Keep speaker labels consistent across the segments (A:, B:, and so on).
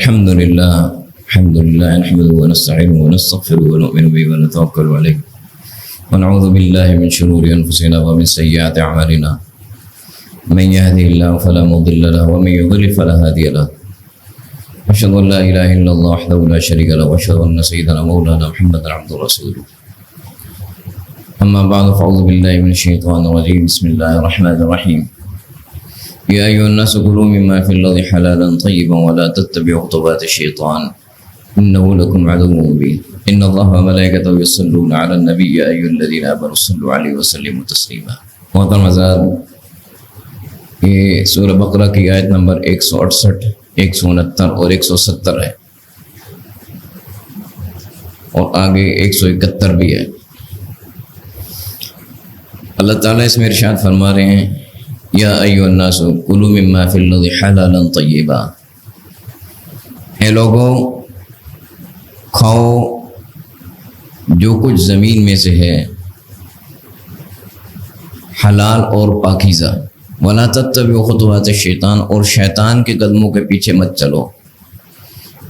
A: الحمد لله نحمده ونستعينه ونستغفره ونؤمن به ونتوكل عليه ونعوذ بالله من شرور أنفسنا ومن سيئات أعمالنا من يهده الله فلا مضل له ومن يضلل فلا هادي له أشهد أن لا إله إلا الله وحده لا شريك له وأشهد أن سيدنا مولانا محمدا عبده ورسوله أما بعد فأعوذ بالله من الشيطان الرجيم بسم الله الرحمن الرحيم يا أيها الناس كلوا مما في الأرض حلالا طيبا ولا تتبعوا خطوات الشيطان إنه لكم عدو مبين إن الله وملائكته يصلون على النبي يا أيها الذين آمنوا صلوا عليه وسلموا تسليما. محترم حضرات، یہ سورہ بقرہ کی آیت نمبر 168 169 اور 170 ہے اور آگے 171 بھی ہے. اللہ تعالیٰ اس میں ارشاد فرما رہے ہیں یا ایھا الناس کلوا مما فی الارض حلالا طیبا، اے لوگو کھاؤ جو کچھ زمین میں سے ہے حلال اور پاکیزہ، ولا تتبعوا خطوات الشیطان، اور شیطان کے قدموں کے پیچھے مت چلو،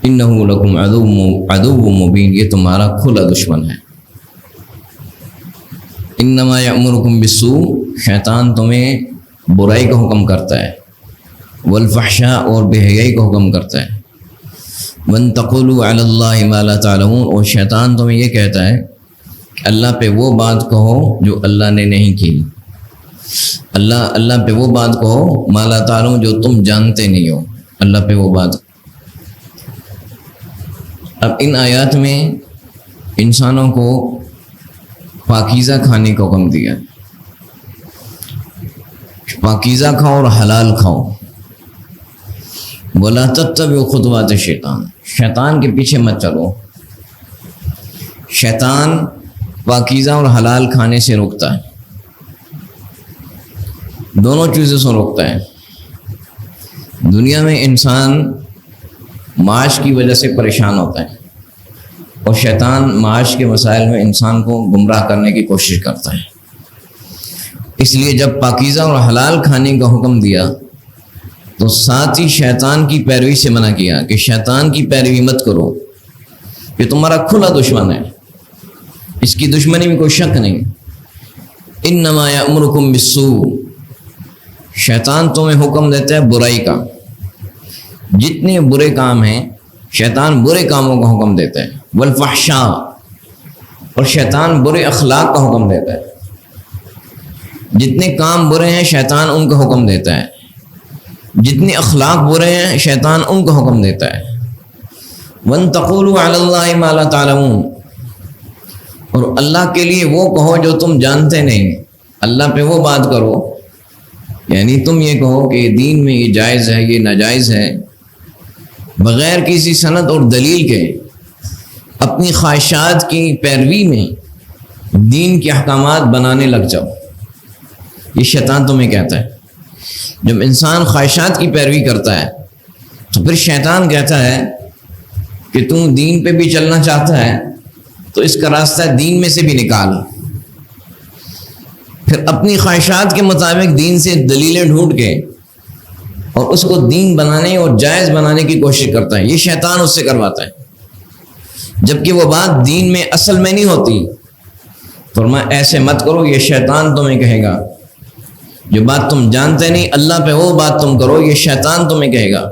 A: انہ لکم عدو مبین، یہ تمہارا کھلا دشمن ہے. انما یأمرکم بالسوء، شیطان تمہیں برائی کا حکم کرتا ہے، والفحشاء، اور بے حیائی کا حکم کرتا ہے، وَأَن تَقُولُوا عَلَى اللَّهِ مَا لَا تَعْلَمُونَ، اور شیطان تمہیں یہ کہتا ہے کہ اللہ پہ وہ بات کہو جو اللہ نے نہیں کی، اللہ پہ وہ بات کہو ما لا تعلمون، جو تم جانتے نہیں ہو، اللہ پہ وہ بات. اب ان آیات میں انسانوں کو پاکیزہ کھانے کا حکم دیا، پاکیزہ کھاؤ اور حلال کھاؤ. وَلَا تَتَّبِعُوا خُطُوَاتِ الشَّيْطَانِ، شیطان کے پیچھے مت چلو. شیطان پاکیزہ اور حلال کھانے سے روکتا ہے، دونوں چیزوں سے روکتا ہے. دنیا میں انسان معاش کی وجہ سے پریشان ہوتا ہے اور شیطان معاش کے مسائل میں انسان کو گمراہ کرنے کی کوشش کرتا ہے. اس لیے جب پاکیزہ اور حلال کھانے کا حکم دیا تو ساتھ ہی شیطان کی پیروی سے منع کیا کہ شیطان کی پیروی مت کرو، یہ تمہارا کھلا دشمن ہے، اس کی دشمنی میں کوئی شک نہیں. انما یأمرکم بالسوء، شیطان تمہیں حکم دیتا ہے برائی کا، جتنے برے کام ہیں شیطان برے کاموں کا حکم دیتا ہے، والفحشاء، اور شیطان برے اخلاق کا حکم دیتا ہے. جتنے کام برے ہیں شیطان ان کا حکم دیتا ہے، جتنے اخلاق برے ہیں شیطان ان کا حکم دیتا ہے. وَأَن تَقُولُوا عَلَى اللَّهِ مَا لَا تَعْلَمُونَ، اور اللہ کے لیے وہ کہو جو تم جانتے نہیں، اللہ پہ وہ بات کرو، یعنی تم یہ کہو کہ دین میں یہ جائز ہے یہ ناجائز ہے، بغیر کسی سند اور دلیل کے اپنی خواہشات کی پیروی میں دین کے احکامات بنانے لگ جاؤ. یہ شیطان تمہیں کہتا ہے. جب انسان خواہشات کی پیروی کرتا ہے تو پھر شیطان کہتا ہے کہ تم دین پہ بھی چلنا چاہتا ہے تو اس کا راستہ دین میں سے بھی نکال. پھر اپنی خواہشات کے مطابق دین سے دلیلیں ڈھونڈ کے اور اس کو دین بنانے اور جائز بنانے کی کوشش کرتا ہے. یہ شیطان اس سے کرواتا ہے، جبکہ وہ بات دین میں اصل میں نہیں ہوتی. فرمایا ایسے مت کرو، یہ شیطان تمہیں کہے گا. جو بات تم جانتے نہیں اللہ پہ وہ بات تم کرو، یہ شیطان تمہیں کہے گا.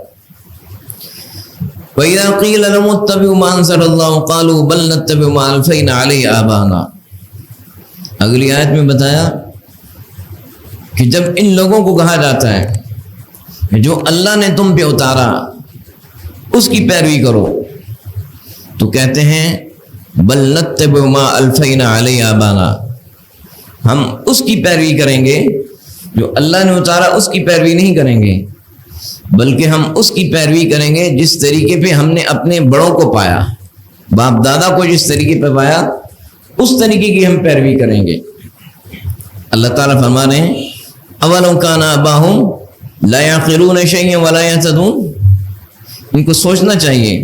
A: وَإِذَا قِيلَ لَهُمُ اتَّبِعُوا مَا أَنزَلَ اللَّهُ قَالُوا بَلْ نَتَّبِعُ مَا أَلْفَيْنَا عَلَيْهِ آبَاءَنَا. اگلی آیت میں بتایا کہ جب ان لوگوں کو کہا جاتا ہے کہ جو اللہ نے تم پہ اتارا اس کی پیروی کرو، تو کہتے ہیں بل نتبع ما الفینا علیہ آبانا، ہم اس کی پیروی کریں گے جو اللہ نے اتارا، اس کی پیروی نہیں کریں گے، بلکہ ہم اس کی پیروی کریں گے جس طریقے پہ ہم نے اپنے بڑوں کو پایا، باپ دادا کو جس طریقے پہ پایا اس طریقے کی ہم پیروی کریں گے. اللہ تعالیٰ فرما رہے ہیں اولو کان آباہم لا یعقلون شیئا ولا یہتدون، ان کو سوچنا چاہیے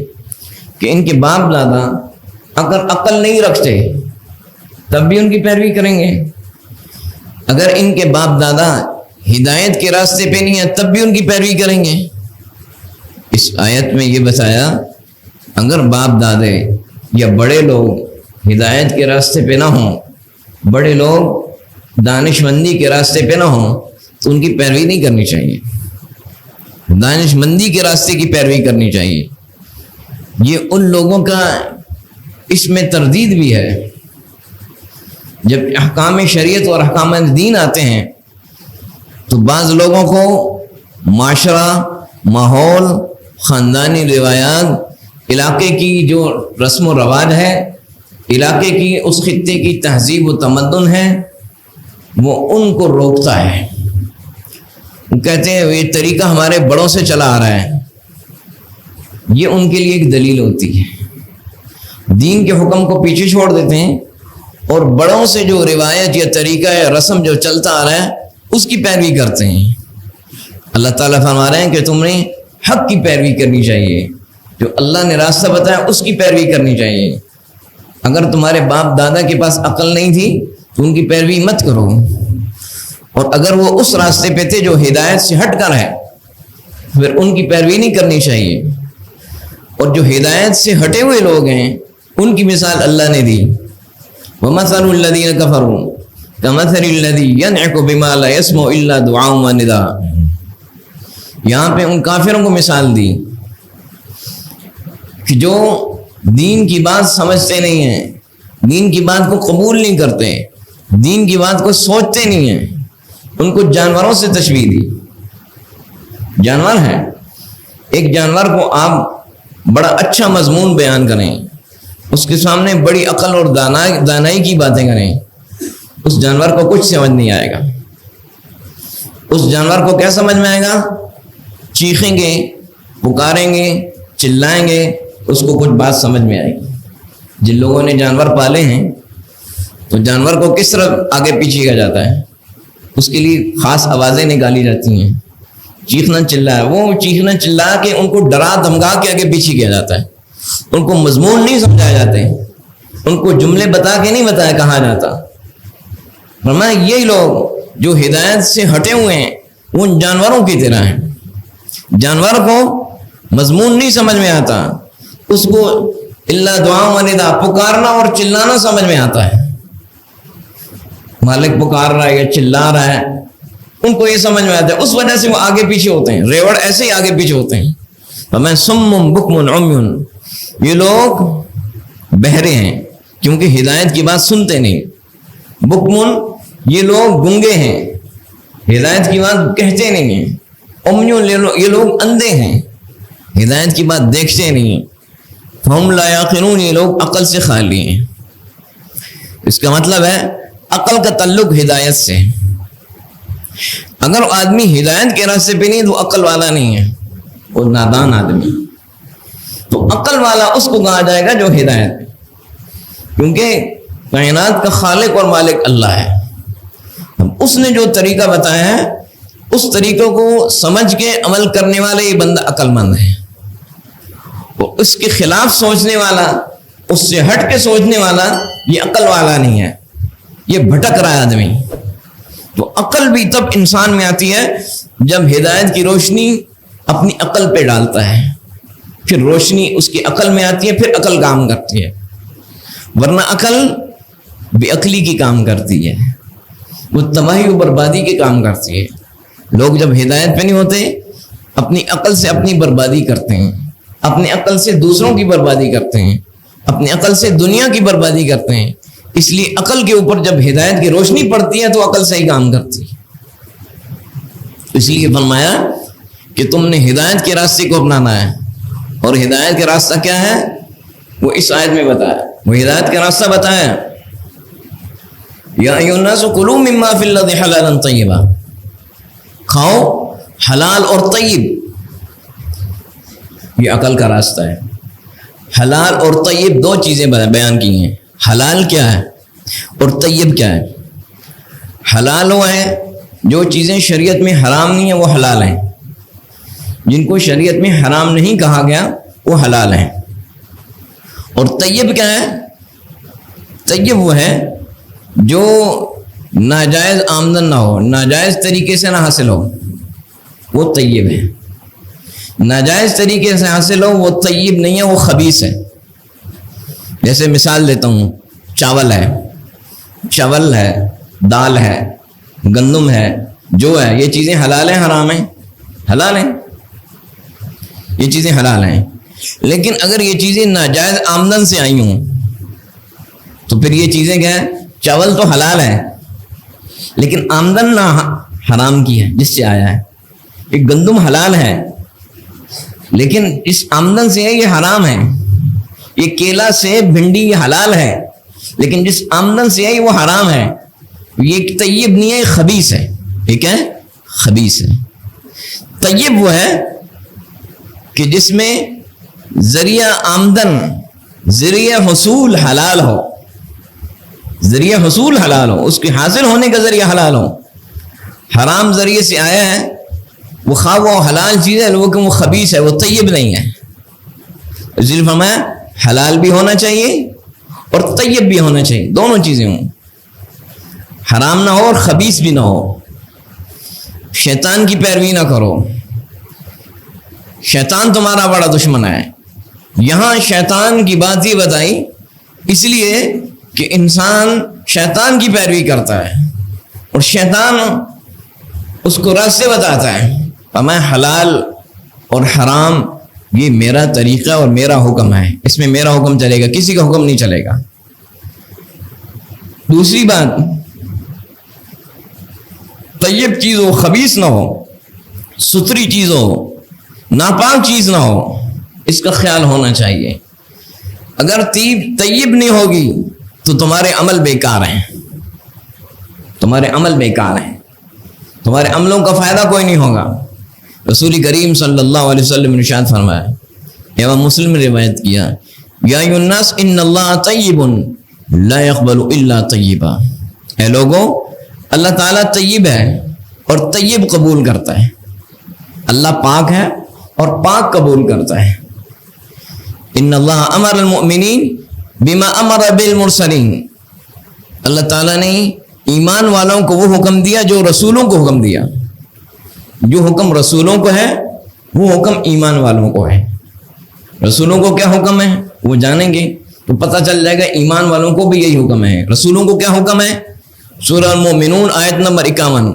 A: کہ ان کے باپ دادا اگر عقل نہیں رکھتے تب بھی ان کی پیروی کریں گے، اگر ان کے باپ دادا ہدایت کے راستے پہ نہیں ہیں تب بھی ان کی پیروی کریں گے. اس آیت میں یہ بتایا اگر باپ دادے یا بڑے لوگ ہدایت کے راستے پہ نہ ہوں، بڑے لوگ دانش مندی کے راستے پہ نہ ہوں تو ان کی پیروی نہیں کرنی چاہیے، دانش مندی کے راستے کی پیروی کرنی چاہیے۔ یہ ان لوگوں کا اس میں تردید بھی ہے۔ جب احکام شریعت اور احکام دین آتے ہیں تو بعض لوگوں کو معاشرہ، ماحول، خاندانی روایات، علاقے کی جو رسم و رواج ہے، علاقے کی اس خطے کی تہذیب و تمدن ہے، وہ ان کو روکتا ہے۔ وہ کہتے ہیں یہ طریقہ ہمارے بڑوں سے چلا آ رہا ہے، یہ ان کے لیے ایک دلیل ہوتی ہے۔ دین کے حکم کو پیچھے چھوڑ دیتے ہیں اور بڑوں سے جو روایت یا طریقہ یا رسم جو چلتا آ رہا ہے اس کی پیروی کرتے ہیں۔ اللہ تعالیٰ فرما رہے ہیں کہ تم نے حق کی پیروی کرنی چاہیے، جو اللہ نے راستہ بتایا اس کی پیروی کرنی چاہیے۔ اگر تمہارے باپ دادا کے پاس عقل نہیں تھی تو ان کی پیروی مت کرو، اور اگر وہ اس راستے پہ تھے جو ہدایت سے ہٹ کر ہے پھر ان کی پیروی نہیں کرنی چاہیے۔ اور جو ہدایت سے ہٹے ہوئے لوگ ہیں ان کی مثال اللہ نے دی، وَمَثَلُ الَّذِينَ كَفَرُوا كَمَثَلِ الَّذِي يَنْعِقُ بِمَا لَا يَسْمَعُ إِلَّا دُعَاءً وَنِدَاءً۔ یہاں پہ ان کافروں کو مثال دی کہ جو دین کی بات سمجھتے نہیں ہیں، دین کی بات کو قبول نہیں کرتے، دین کی بات کو سوچتے نہیں ہیں، ان کو جانوروں سے تشبیہ دی۔ جانور ہے، ایک جانور کو آپ بڑا اچھا مضمون بیان کریں، اس کے سامنے بڑی عقل اور دانائی کی باتیں کریں، اس جانور کو کچھ سمجھ نہیں آئے گا۔ اس جانور کو کیا سمجھ میں آئے گا؟ چیخیں گے، پکاریں گے، چلائیں گے، اس کو کچھ بات سمجھ میں آئے گی۔ جن لوگوں نے جانور پالے ہیں تو جانور کو کس طرح آگے پیچھے کیا جاتا ہے، اس کے لیے خاص آوازیں نکالی جاتی ہیں، چیخنا چلا ہے، وہ چیخنا چلا کے ان کو ڈرا دھمکا کے آگے پیچھے کیا جاتا ہے، ان کو مضمون نہیں سمجھائے جاتے، ان کو جملے بتا کے نہیں بتایا کہا جاتا۔ فرمایا یہی لوگ جو ہدایت سے ہٹے ہوئے ہیں وہ ان جانوروں کی طرح ہیں۔ جانور کو مضمون نہیں سمجھ میں آتا، اس کو اللہ دعا و ندا، پکارنا اور چلانا سمجھ میں آتا ہے۔ مالک پکار رہا ہے یا چلا رہا ہے، ان کو یہ سمجھ میں آتا ہے، اس وجہ سے وہ آگے پیچھے ہوتے ہیں، ریوڑ ایسے ہی آگے پیچھے ہوتے ہیں۔ فَمَن صُمٌّ بُكْمٌ عُمْيٌ، یہ لوگ بہرے ہیں کیونکہ ہدایت کی بات سنتے نہیں۔ بُكْمٌ، یہ لوگ گنگے ہیں، ہدایت کی بات کہتے نہیں ہیں۔ عُمْيٌ، یہ لوگ اندھے ہیں، ہدایت کی بات دیکھتے نہیں۔ فَهُمْ لَا يَعْقِلُونَ، یہ لوگ عقل سے خالی ہیں۔ اس کا مطلب ہے عقل کا تعلق ہدایت سے۔ اگر آدمی ہدایت کے راستے پہ نہیں تو عقل والا نہیں ہے، وہ نادان آدمی۔ تو عقل والا اس کو کہا جائے گا جو ہدایت، کیونکہ کائنات کا خالق اور مالک اللہ ہے۔ اس نے جو طریقہ بتایا ہے اس طریقوں کو سمجھ کے عمل کرنے والا یہ بندہ عقل مند ہے۔ وہ اس کے خلاف سوچنے والا، اس سے ہٹ کے سوچنے والا، یہ عقل والا نہیں ہے، یہ بھٹک رہا ہے آدمی۔ تو عقل بھی تب انسان میں آتی ہے جب ہدایت کی روشنی اپنی عقل پہ ڈالتا ہے، پھر روشنی اس کی عقل میں آتی ہے، پھر عقل کام کرتی ہے، ورنہ عقل بے عقلی کی کام کرتی ہے، وہ تباہی و بربادی کے کام کرتی ہے۔ لوگ جب ہدایت پہ نہیں ہوتے اپنی عقل سے اپنی بربادی کرتے ہیں، اپنی عقل سے دوسروں کی بربادی کرتے ہیں، اپنی عقل سے دنیا کی بربادی کرتے ہیں۔ اس لیے عقل کے اوپر جب ہدایت کی روشنی پڑتی ہے تو عقل صحیح کام کرتی ہے۔ اس لیے فرمایا کہ تم نے ہدایت کے راستے کو اپنانا ہے، اور ہدایت کا راستہ کیا ہے وہ اس آیت میں بتایا، وہ ہدایت کا راستہ بتایا، یا ایھا الناس کلوا مما فی الارض حلالا طیبا، کھاؤ حلال اور طیب، یہ عقل کا راستہ ہے۔ حلال اور طیب دو چیزیں بیان کی ہیں، حلال کیا ہے اور طیب کیا ہے۔ حلال وہ ہے جو چیزیں شریعت میں حرام نہیں ہیں وہ حلال ہیں، جن کو شریعت میں حرام نہیں کہا گیا وہ حلال ہیں۔ اور طیب کیا ہے؟ طیب وہ ہے جو ناجائز آمدن نہ ہو، ناجائز طریقے سے نہ حاصل ہو، وہ طیب ہے۔ ناجائز طریقے سے حاصل ہو وہ طیب نہیں ہے، وہ خبیث ہے۔ جیسے مثال دیتا ہوں، چاول ہے، چاول ہے، دال ہے، گندم ہے، جو ہے، یہ چیزیں حلال ہیں حرام ہیں؟ حلال ہیں، یہ چیزیں حلال ہیں۔ لیکن اگر یہ چیزیں ناجائز آمدن سے آئی ہوں تو پھر یہ چیزیں کیا ہیں؟ چاول تو حلال ہے لیکن آمدن نہ حرام کی ہے جس سے آیا ہے۔ یہ گندم حلال ہے لیکن اس آمدن سے ہے یہ حرام ہے۔ یہ کیلا سے بھنڈی یہ حلال ہے لیکن جس آمدن سے ہے وہ حرام ہے۔ یہ طیب نہیں ہے، یہ خبیث ہے۔ یہ کیا ہے؟ خبیث ہے۔ طیب وہ ہے کہ جس میں ذریعہ آمدن، ذریعہ حصول حلال ہو، ذریعہ حصول حلال ہو، اس کے حاصل ہونے کا ذریعہ حلال ہو۔ حرام ذریعے سے آیا ہے، وہ خواہ وہ حلال چیز ہے لیکن وہ خبیث ہے، وہ طیب نہیں ہے۔ اس لیے فرمایا حلال بھی ہونا چاہیے اور طیب بھی ہونا چاہیے، دونوں چیزیں ہوں، حرام نہ ہو اور خبیث بھی نہ ہو۔ شیطان کی پیروی نہ کرو، شیطان تمہارا بڑا دشمن ہے۔ یہاں شیطان کی بات یہ بتائی اس لیے کہ انسان شیطان کی پیروی کرتا ہے اور شیطان اس کو راستے بتاتا ہے۔ میں حلال اور حرام یہ میرا طریقہ اور میرا حکم ہے، اس میں میرا حکم چلے گا، کسی کا حکم نہیں چلے گا۔ دوسری بات، طیب چیز ہو، خبیث نہ ہو، ستھری چیز ہو، ناپاک چیز نہ ہو، اس کا خیال ہونا چاہیے۔ اگر طیب نہیں ہوگی تو تمہارے عمل بیکار ہیں، تمہارے عمل بیکار ہیں، تمہارے عملوں کا فائدہ کوئی نہیں ہوگا۔ رسول کریم صلی اللہ علیہ وسلم نے ارشاد فرمایا، امام مسلم نے روایت کیا، یا ایھا الناس ان اللہ طیب لا يقبل الا طیبا، اے لوگو اللہ تعالیٰ طیب ہے اور طیب قبول کرتا ہے۔ اللہ پاک ہے اور پاک قبول کرتا ہے۔ ان اللہ امر المؤمنین بما امر بالمرسلین، اللہ تعالیٰ نے ایمان والوں کو وہ حکم دیا جو رسولوں کو حکم دیا۔ جو حکم رسولوں کو ہے وہ حکم ایمان والوں کو ہے۔ رسولوں کو کیا حکم ہے وہ جانیں گے تو پتہ چل جائے گا ایمان والوں کو بھی یہی حکم ہے۔ رسولوں کو کیا حکم ہے؟ سورہ المؤمنون آیت نمبر 51،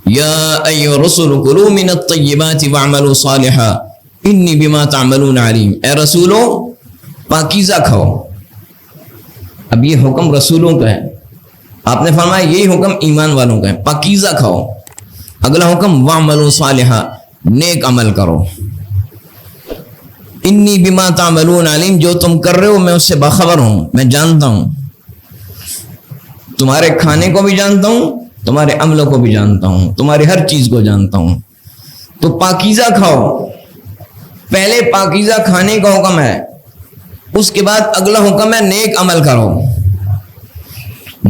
A: یا ایھا الرسل کلوا من الطیبات واعملوا صالحا انی بما تعملون علیم، اے رسولوں پاکیزہ کھاؤ۔ اب یہ حکم رسولوں کا ہے، آپ نے فرمایا یہی حکم ایمان والوں کا ہے، پاکیزہ کھاؤ۔ اگلا حکم واعملوا صالحا، نیک عمل کرو۔ انی بما تعملون علیم، جو تم کر رہے ہو میں اس سے باخبر ہوں، میں جانتا ہوں، تمہارے کھانے کو بھی جانتا ہوں، تمہارے عملوں کو بھی جانتا ہوں، تمہاری ہر چیز کو جانتا ہوں۔ تو پاکیزہ کھاؤ، پہلے پاکیزہ کھانے کا حکم ہے، اس کے بعد اگلا حکم ہے نیک عمل کرو۔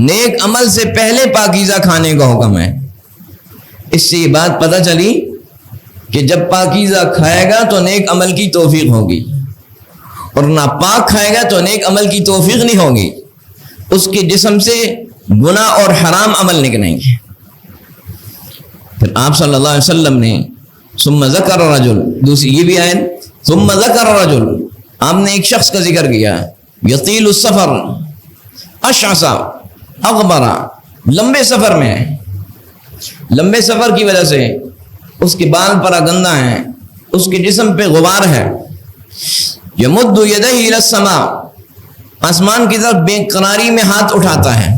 A: نیک عمل سے پہلے پاکیزہ کھانے کا حکم ہے۔ اس سے یہ بات پتہ چلی کہ جب پاکیزہ کھائے گا تو نیک عمل کی توفیق ہوگی اور ناپاک کھائے گا تو نیک عمل کی توفیق نہیں ہوگی، اس کے جسم سے گناہ اور حرام عمل نکلیں گے۔ پھر آپ صلی اللہ علیہ وسلم نے ثم ذکر الرجل، دوسری یہ بھی آیت ثم ذکر الرجل، آپ نے ایک شخص کا ذکر کیا، یطیل السفر اشعث اغبر، لمبے سفر میں ہے، لمبے سفر کی وجہ سے اس کے بال پراگندہ ہیں، اس کے جسم پہ غبار ہے، یمد یدہ الی السماء، آسمان کی طرف بے قراری میں ہاتھ اٹھاتا ہے۔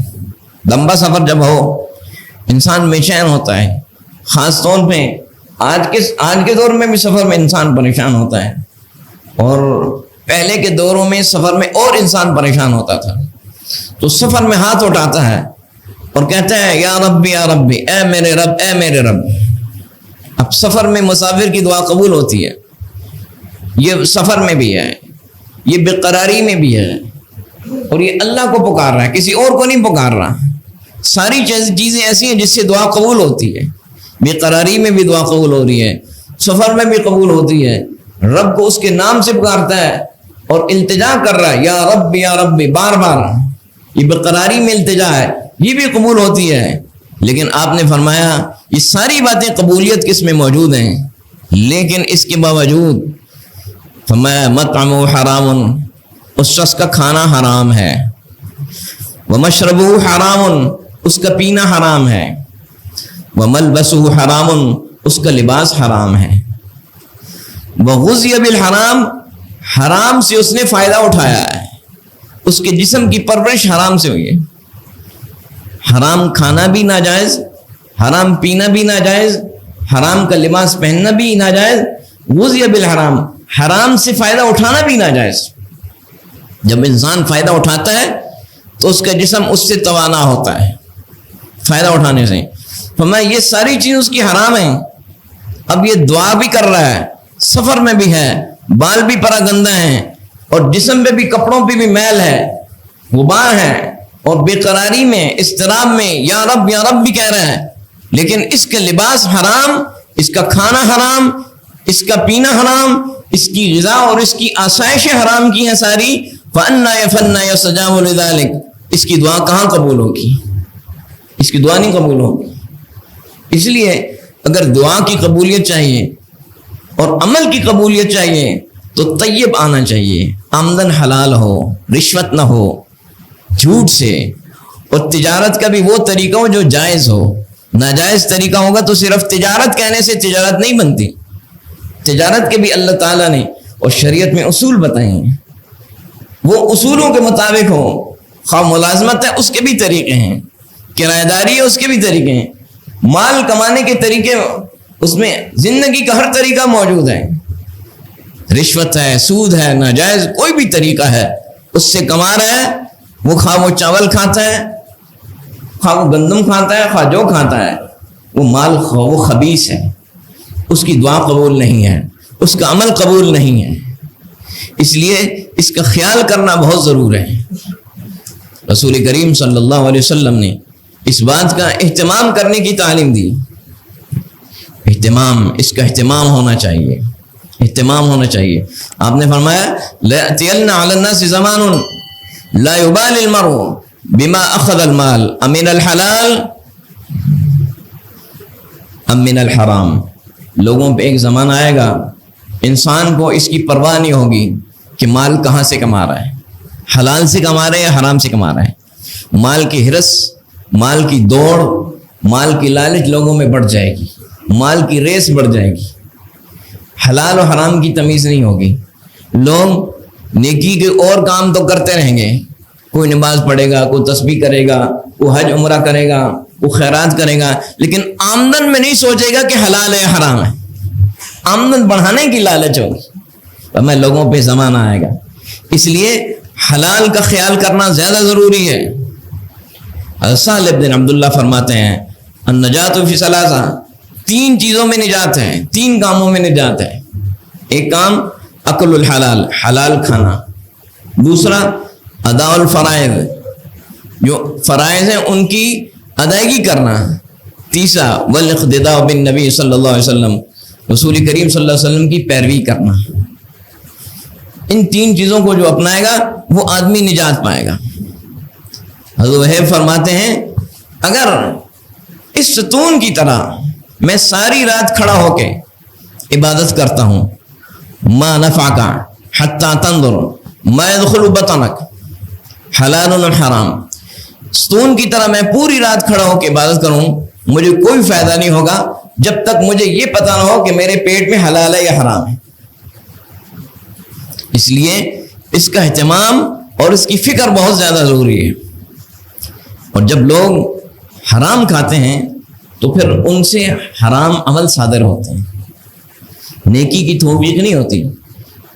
A: لمبا سفر جب ہو انسان بے چین ہوتا ہے، خاص طور پہ آج کے دور میں بھی سفر میں انسان پریشان ہوتا ہے، اور پہلے کے دوروں میں سفر میں اور انسان پریشان ہوتا تھا۔ تو سفر میں ہاتھ اٹھاتا ہے اور کہتا ہے یا ربی یا ربی، اے میرے رب اے میرے رب۔ اب سفر میں مسافر کی دعا قبول ہوتی ہے، یہ سفر میں بھی ہے، یہ بے قراری میں بھی ہے، اور یہ اللہ کو پکار رہا ہے، کسی اور کو نہیں پکار رہا۔ ساری چیزیں ایسی ہیں جس سے دعا قبول ہوتی ہے، بے قراری میں بھی دعا قبول ہو رہی ہے، سفر میں بھی قبول ہوتی ہے۔ رب کو اس کے نام سے پکارتا ہے اور التجا کر رہا ہے یا ربی بار بار، یہ بے قراری میں التجا ہے، یہ بھی قبول ہوتی ہے۔ لیکن آپ نے فرمایا یہ ساری باتیں قبولیت کس میں موجود ہیں؟ لیکن اس کے باوجود فرمایا مطعمہ حرام، اس شخص کا کھانا حرام ہے، ومشربہ حرام، اس کا پینا حرام ہے، وملبسہ حرام، اس کا لباس حرام ہے، وغذی بالحرام، حرام سے اس نے فائدہ اٹھایا ہے، اس کے جسم کی پرورش حرام سے ہوئی ہے۔ حرام کھانا بھی ناجائز، حرام پینا بھی ناجائز، حرام کا لباس پہننا بھی ناجائز، غذی بالحرام، حرام سے فائدہ اٹھانا بھی ناجائز۔ جب انسان فائدہ اٹھاتا ہے تو اس کا جسم اس سے توانا ہوتا ہے فائدہ اٹھانے سے۔ فرمایا یہ ساری چیز اس کی حرام ہیں۔ اب یہ دعا بھی کر رہا ہے، سفر میں بھی ہے، بال بھی پرا گندہ ہیں، اور جسم پہ بھی کپڑوں پہ بھی میل ہے، غبار ہے، اور بے قراری میں، اضطراب میں یا رب بھی کہہ رہا ہے، لیکن اس کا لباس حرام، اس کا کھانا حرام، اس کا پینا حرام، اس کی غذا اور اس کی آسائشیں حرام کی ہیں ساری۔ فَأَنَّى يُسْتَجَابُ لِذَلِكَ، اس کی دعا کہاں قبول ہوگی؟ اس کی دعا نہیں قبول ہوگی۔ اس لیے اگر دعا کی قبولیت چاہیے اور عمل کی قبولیت چاہیے تو طیب آنا چاہیے، آمدن حلال ہو، رشوت نہ ہو، جھوٹ سے، اور تجارت کا بھی وہ طریقہ ہو جو جائز ہو۔ ناجائز طریقہ ہوگا تو صرف تجارت کہنے سے تجارت نہیں بنتی۔ تجارت کے بھی اللہ تعالیٰ نے اور شریعت میں اصول بتائے ہیں، وہ اصولوں کے مطابق ہو۔ خواہ ملازمت ہے اس کے بھی طریقے ہیں، کرایہ داری ہے اس کے بھی طریقے ہیں، مال کمانے کے طریقے، اس میں زندگی کا ہر طریقہ موجود ہے۔ رشوت ہے، سود ہے، ناجائز کوئی بھی طریقہ ہے، اس سے کما رہا ہے، وہ خواہ وہ چاول کھاتا ہے، خواہ وہ گندم کھاتا ہے، خواہ جو کھاتا ہے، وہ مال وہ خبیث ہے، اس کی دعا قبول نہیں ہے، اس کا عمل قبول نہیں ہے۔ اس لیے اس کا خیال کرنا بہت ضرور ہے۔ رسول کریم صلی اللہ علیہ وسلم نے اس بات کا اہتمام کرنے کی تعلیم دی۔ اہتمام، اس کا اہتمام ہونا چاہیے، اہتمام ہونا چاہیے۔ آپ نے فرمایا لَيَأْتِيَنَّ عَلَى النَّاسِ زَمَانٌ لَا يُبَالِ الْمَرْءُ بِمَا أَخَذَ الْمَالَ أَمِنَ الْحَلَالِ أَم مِنَ الْحَرَامِ۔ لوگوں پہ ایک زمانہ آئے گا انسان کو اس کی پرواہ نہیں ہوگی کہ مال کہاں سے کما رہا ہے، حلال سے کما رہا ہے یا حرام سے کما رہا ہے۔ مال کی ہرس، مال کی دوڑ، مال کی لالچ لوگوں میں بڑھ جائے گی، مال کی ریس بڑھ جائے گی، حلال و حرام کی تمیز نہیں ہوگی۔ لوگ نیکی کے اور کام تو کرتے رہیں گے، کوئی نماز پڑھے گا، کوئی تسبیح کرے گا، کوئی حج عمرہ کرے گا، کوئی خیرات کرے گا، لیکن آمدن میں نہیں سوچے گا کہ حلال ہے یا حرام ہے۔ آمدن بڑھانے کی لالچ ہوگی۔ میں لوگوں پہ زمانہ آئے گا، اس لیے حلال کا خیال کرنا زیادہ ضروری ہے۔ سہل بن عبداللہ فرماتے ہیں النجات فی ثلاثہ، تین چیزوں میں نجات ہے، تین کاموں میں نجات ہے۔ ایک کام اکل الحلال، حلال کھانا، دوسرا ادا الفرائض، جو فرائض ہیں ان کی ادائیگی کرنا، تیسرا والاقتداء بالنبی صلی اللہ علیہ وسلم، رسول کریم صلی اللہ علیہ وسلم کی پیروی کرنا۔ ان تین چیزوں کو جو اپنائے گا وہ آدمی نجات پائے گا۔ حضرت وہیب فرماتے ہیں اگر اس ستون کی طرح میں ساری رات کھڑا ہو کے عبادت کرتا ہوں، ما نفعک حتی تنظر ما يدخل بطنک حلال و حرام، ستون کی طرح میں پوری رات کھڑا ہو کے عبادت کروں، مجھے کوئی فائدہ نہیں ہوگا جب تک مجھے یہ پتہ نہ ہو کہ میرے پیٹ میں حلال ہے یا حرام ہے۔ اس لیے اس کا اہتمام اور اس کی فکر بہت زیادہ ضروری ہے۔ اور جب لوگ حرام کھاتے ہیں تو پھر ان سے حرام عمل صادر ہوتے ہیں، نیکی کی توفیق نہیں ہوتی،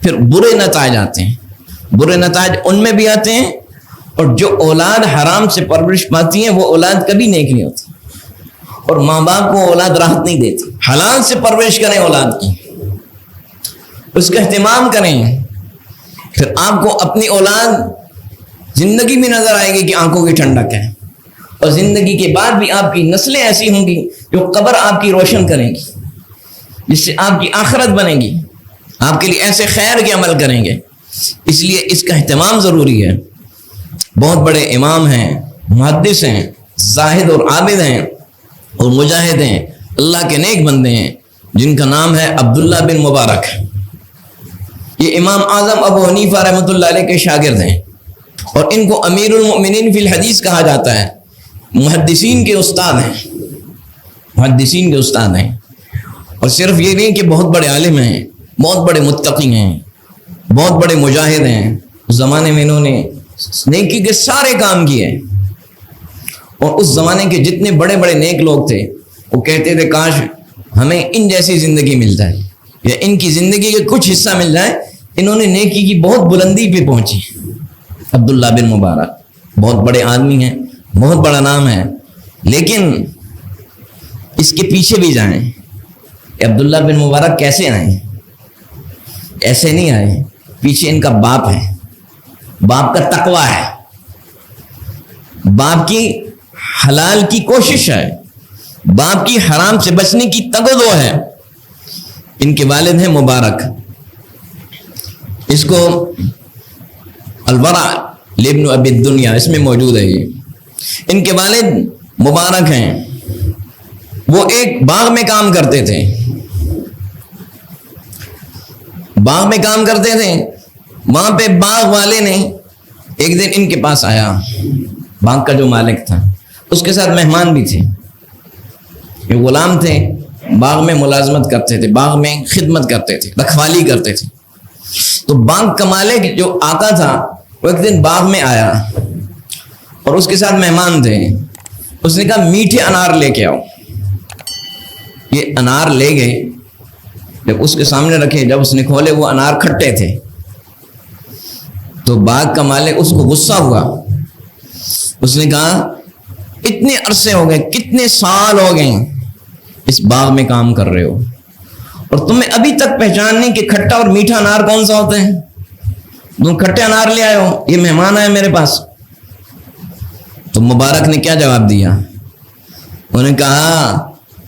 A: پھر برے نتائج آتے ہیں۔ برے نتائج ان میں بھی آتے ہیں، اور جو اولاد حرام سے پرورش پاتی ہیں وہ اولاد کبھی نیک نہیں ہوتی، اور ماں باپ کو اولاد راحت نہیں دیتی۔ حلال سے پرورش کریں اولاد کی، اس کا اہتمام کریں، پھر آپ کو اپنی اولاد زندگی میں نظر آئے گی کہ آنکھوں کی ٹھنڈک ہے، اور زندگی کے بعد بھی آپ کی نسلیں ایسی ہوں گی جو قبر آپ کی روشن کریں گی، جس سے آپ کی آخرت بنے گی، آپ کے لیے ایسے خیر کے عمل کریں گے۔ اس لیے اس کا اہتمام ضروری ہے۔ بہت بڑے امام ہیں، محدث ہیں، زاہد اور عابد ہیں اور مجاہد ہیں، اللہ کے نیک بندے ہیں، جن کا نام ہے عبداللہ بن مبارک. یہ امام اعظم ابو حنیفہ رحمۃ اللہ علیہ کے شاگرد ہیں اور ان کو امیر المؤمنین فی الحدیث کہا جاتا ہے. محدثین کے استاد ہیں، محدثین کے استاد ہیں. اور صرف یہ نہیں کہ بہت بڑے عالم ہیں، بہت بڑے متقی ہیں، بہت بڑے مجاہد ہیں. اس زمانے میں انہوں نے نیکی کے سارے کام کیے اور اس زمانے کے جتنے بڑے بڑے نیک لوگ تھے وہ کہتے تھے کاش ہمیں ان جیسی زندگی مل جائے یا ان کی زندگی کے کچھ حصہ مل جائے. انہوں نے نیکی کی بہت بلندی پہ پہنچی. عبداللہ بن مبارک بہت بڑے آدمی ہیں، بہت بڑا نام ہے. لیکن اس کے پیچھے بھی جائیں. عبداللہ بن مبارک کیسے آئے؟ ایسے نہیں آئے. پیچھے ان کا باپ ہے، باپ کا تقویٰ ہے، باپ کی حلال کی کوشش ہے، باپ کی حرام سے بچنے کی تگدو ہے. ان کے والد ہیں مبارک. اس کو الورع لابن ابی الدنیا اس میں موجود ہے. یہ ان کے والد مبارک ہیں. وہ ایک باغ میں کام کرتے تھے، باغ میں کام کرتے تھے. وہاں پہ باغ والے نے ایک دن ان کے پاس آیا، باغ کا جو مالک تھا اس کے ساتھ مہمان بھی تھے. یہ غلام تھے، باغ میں ملازمت کرتے تھے، باغ میں خدمت کرتے تھے، رکھوالی کرتے تھے. تو باغ کا مالک جو آقا تھا وہ ایک دن باغ میں آیا اور اس کے ساتھ مہمان تھے. اس نے کہا میٹھے انار لے کے آؤ. یہ انار لے گئے، جب اس کے سامنے رکھے، جب اس نے کھولے وہ انار کھٹے تھے. تو باغ کا مالک اس کو غصہ ہوا. اس نے کہا اتنے عرصے ہو گئے، کتنے سال ہو گئے اس باغ میں کام کر رہے ہو اور تمہیں ابھی تک پہچان نہیں کہ کھٹا اور میٹھا انار کون سا ہوتا ہے. تم کھٹے انار لے آئے ہو، یہ مہمان آئے میرے پاس. تو مبارک نے کیا جواب دیا؟ انہوں نے کہا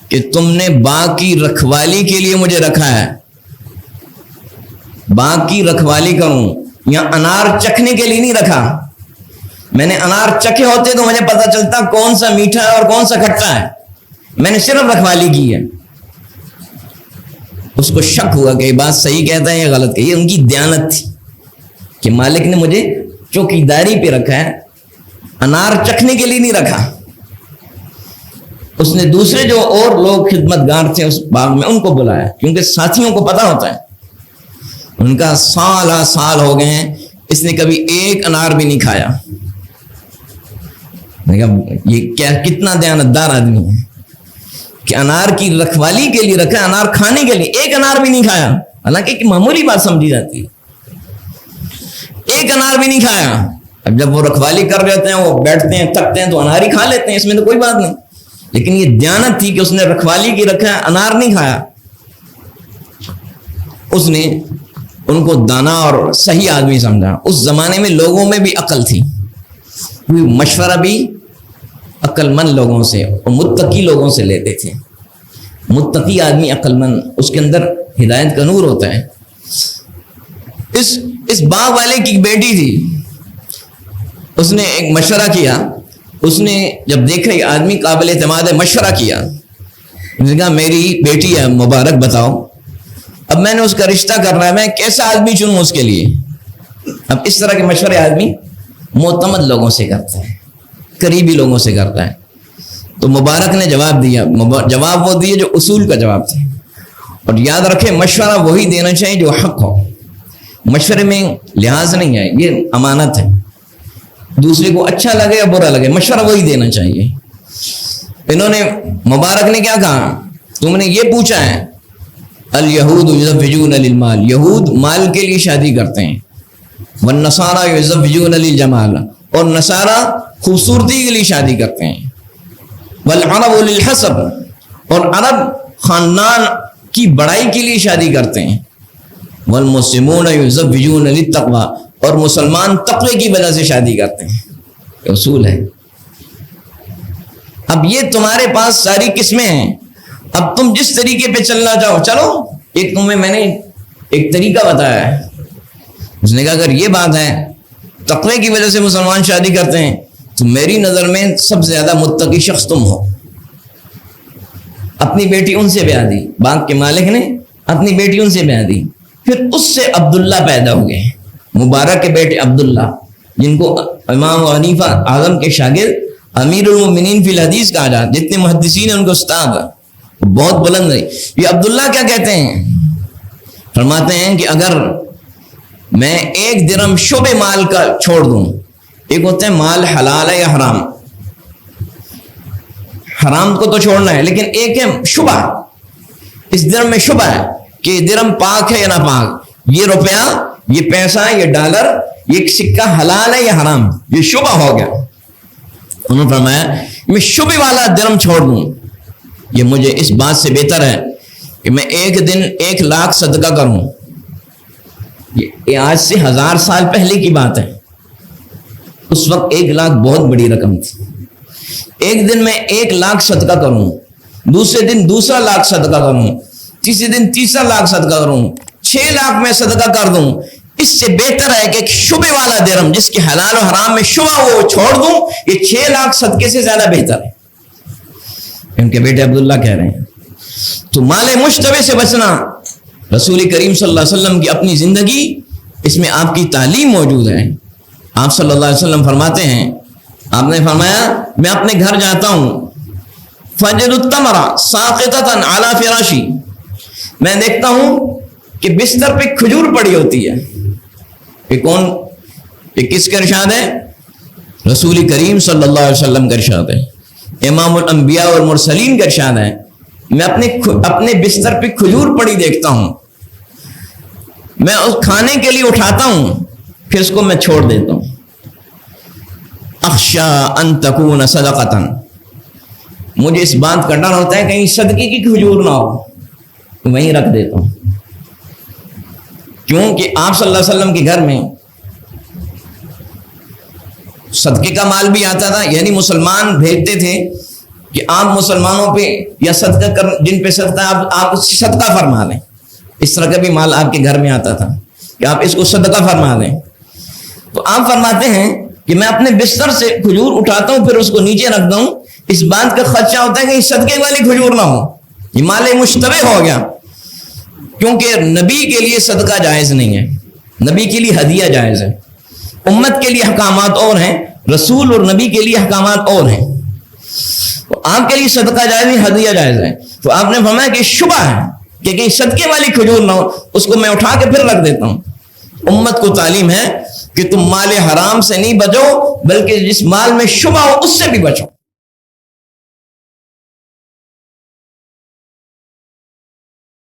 A: کہ تم نے باغ کی رکھوالی کے لیے مجھے رکھا ہے، باغ کی رکھوالی کروں، یا انار چکھنے کے لیے نہیں رکھا. میں نے انار چکھے ہوتے تو مجھے پتہ چلتا کون سا میٹھا ہے اور کون سا کھٹا ہے. میں نے صرف رکھوالی کی ہے. اس کو شک ہوا کہ یہ بات صحیح کہتا ہے یا غلط. یہ ان کی دیانت تھی کہ مالک نے مجھے چوکیداری پہ رکھا ہے، انار چکھنے کے لیے نہیں رکھا. اس نے دوسرے جو اور لوگ خدمت گار تھے اس باغ میں ان کو بلایا، کیونکہ ساتھیوں کو پتہ ہوتا ہے. ان کا سال ہو گئے ہیں، اس نے کبھی ایک انار بھی نہیں کھایا. یہ کیا کتنا دیانتدار آدمی ہے کہ انار کی رکھوالی کے لیے رکھا، انار کھانے کے لیے ایک انار بھی نہیں کھایا. حالانکہ ایک معمولی بات سمجھی جاتی ہے، ایک انار بھی نہیں کھایا. اب جب وہ رکھوالی کر رہے ہوتے ہیں، وہ بیٹھتے ہیں تھکتے ہیں تو انار ہی کھا لیتے ہیں، اس میں تو کوئی بات نہیں. لیکن یہ دیانت تھی کہ اس نے رکھوالی کی رکھا، انار نہیں کھایا. اس نے ان کو دانا اور صحیح آدمی سمجھا. اس زمانے میں لوگوں میں بھی عقل تھی، مشورہ بھی عقل مند لوگوں سے اور متقی لوگوں سے لیتے تھے. متقی آدمی عقل مند، اس کے اندر ہدایت کا نور ہوتا ہے. اس باغ والے کی بیٹی تھی، اس نے ایک مشورہ کیا. اس نے جب دیکھا یہ آدمی قابل اعتماد ہے، مشورہ کیا. اس نے کہا میری بیٹی ہے مبارک، بتاؤ اب میں نے اس کا رشتہ کرنا ہے، میں کیسا آدمی چنوں اس کے لیے. اب اس طرح کے مشورے آدمی معتمد لوگوں سے کرتا ہے، قریبی لوگوں سے کرتا ہے. تو مبارک نے جواب دیا. جواب وہ دیے جو اصول کا جواب تھا. اور یاد رکھے مشورہ وہی دینا چاہیے جو حق ہو. مشورے میں لحاظ نہیں ہے، یہ امانت ہے. دوسرے کو اچھا لگے یا برا لگے، مشورہ وہی دینا چاہیے. انہوں نے مبارک نے کیا کہا؟ تم نے یہ پوچھا ہے الیہود یزوجون للمال، یہود مال کے لیے شادی کرتے ہیں. والنصارى یزوجون للجمال، اور نصارہ خوبصورتی کے لیے شادی کرتے ہیں. والعرب للحسب، اور عرب خاندان کی بڑائی کے لیے شادی کرتے ہیں. والمسلمون یزوجون للتقوى، اور مسلمان تقوی کی وجہ سے شادی کرتے ہیں. یہ اصول ہے. اب یہ تمہارے پاس ساری قسمیں ہیں، اب تم جس طریقے پہ چلنا چاہو چلو. ایک تمہیں میں نے ایک طریقہ بتایا ہے. اس نے کہا اگر یہ بات ہے تقوی کی وجہ سے مسلمان شادی کرتے ہیں تو میری نظر میں سب سے زیادہ متقی شخص تم ہو. اپنی بیٹی ان سے بیاہ دی، باغ کے مالک نے اپنی بیٹی ان سے بیاہ دی، پھر اس سے عبداللہ پیدا ہوئے، مبارک کے بیٹے عبداللہ، جن کو امام حنیفہ اعظم کے شاگرد امیر المومنین فی الحدیث کہا جاتا، جتنے محدثین ہیں ان کو استاد بہت بلند رہی۔ یہ عبداللہ کیا کہتے ہیں؟ فرماتے ہیں کہ اگر میں 1 درہم شبہ مال کا چھوڑ دوں، ایک ہوتا ہے مال حلال ہے یا حرام، حرام کو تو چھوڑنا ہے، لیکن ایک ہے شبہ، اس درہم میں شبہ ہے کہ درہم پاک ہے یا ناپاک، یہ روپیہ، یہ پیسہ، یہ ڈالر، یہ سکہ حلال ہے یا حرام، یہ شبہ ہو گیا۔ انہوں نے فرمایا میں شبہ والا درہم چھوڑ دوں، یہ مجھے اس بات سے بہتر ہے کہ میں ایک دن 1 لاکھ صدقہ کروں۔ یہ آج سے 1000 سال پہلے کی بات ہے، اس وقت 1 لاکھ بہت بڑی رقم تھی۔ ایک دن میں 1 لاکھ صدقہ کروں، دوسرے دن 2 لاکھ صدقہ کروں، تیسرے دن 3 لاکھ صدقہ کروں، 6 لاکھ میں صدقہ کر دوں، اس سے بہتر ہے کہ ایک شبہ والا درہم جس کے حلال و حرام میں شبہ وہ چھوڑ دوں، یہ 6 لاکھ صدقے سے زیادہ بہتر ہے۔ ان کے بیٹے عبداللہ کہہ رہے ہیں۔ تو مال مشتبہ سے بچنا، رسول کریم صلی اللہ علیہ وسلم کی اپنی زندگی، اس میں آپ کی تعلیم موجود ہے۔ آپ صلی اللہ علیہ وسلم فرماتے ہیں، آپ نے فرمایا میں اپنے گھر جاتا ہوں، فجد التمر ساقطۃ علی فراشی، میں دیکھتا ہوں کہ بستر پہ کھجور پڑی ہوتی ہے۔ یہ کون، یہ کس کا ارشاد ہے؟ رسول کریم صلی اللہ علیہ وسلم کا ارشاد ہے، امام الانبیاء والمرسلین کا ارشاد ہے۔ میں اپنے بستر پہ کھجور پڑی دیکھتا ہوں، میں اس کھانے کے لیے اٹھاتا ہوں، پھر اس کو میں چھوڑ دیتا ہوں۔ اخشا ان تکون صدقۃ، مجھے اس بات کا ڈر ہوتا ہے کہیں صدقے کی کھجور نہ ہو، تو وہیں رکھ دیتا ہوں۔ کیونکہ آپ صلی اللہ علیہ وسلم کے گھر میں صدقے کا مال بھی آتا تھا، یعنی مسلمان بھیجتے تھے کہ آپ مسلمانوں پہ یا صدقہ کر، جن پہ صدقہ آپ صدقہ فرما لیں، اس طرح کا بھی مال آپ کے گھر میں آتا تھا کہ آپ اس کو صدقہ فرما لیں۔ تو آپ فرماتے ہیں کہ میں اپنے بستر سے کھجور اٹھاتا ہوں، پھر اس کو نیچے رکھتا ہوں، اس بات کا خدشہ ہوتا ہے کہ صدقے والی کھجور نہ ہو، یہ مال مشتبہ ہو گیا، کیونکہ نبی کے لیے صدقہ جائز نہیں ہے، نبی کے لیے ہدیہ جائز ہے۔ امت کے لیے احکامات اور ہیں، رسول اور نبی کے لیے احکامات اور ہیں۔ تو آپ کے لیے صدقہ جائز نہیں، ہدیہ جائز ہے۔ تو آپ نے فرمایا کہ شبہ ہے کہ کہیں صدقے والی کھجور نہ ہو، اس کو میں اٹھا کے پھر رکھ دیتا ہوں۔ امت کو تعلیم ہے کہ تم مال حرام سے نہیں بچو، بلکہ جس مال میں شبہ ہو اس سے بھی بچو۔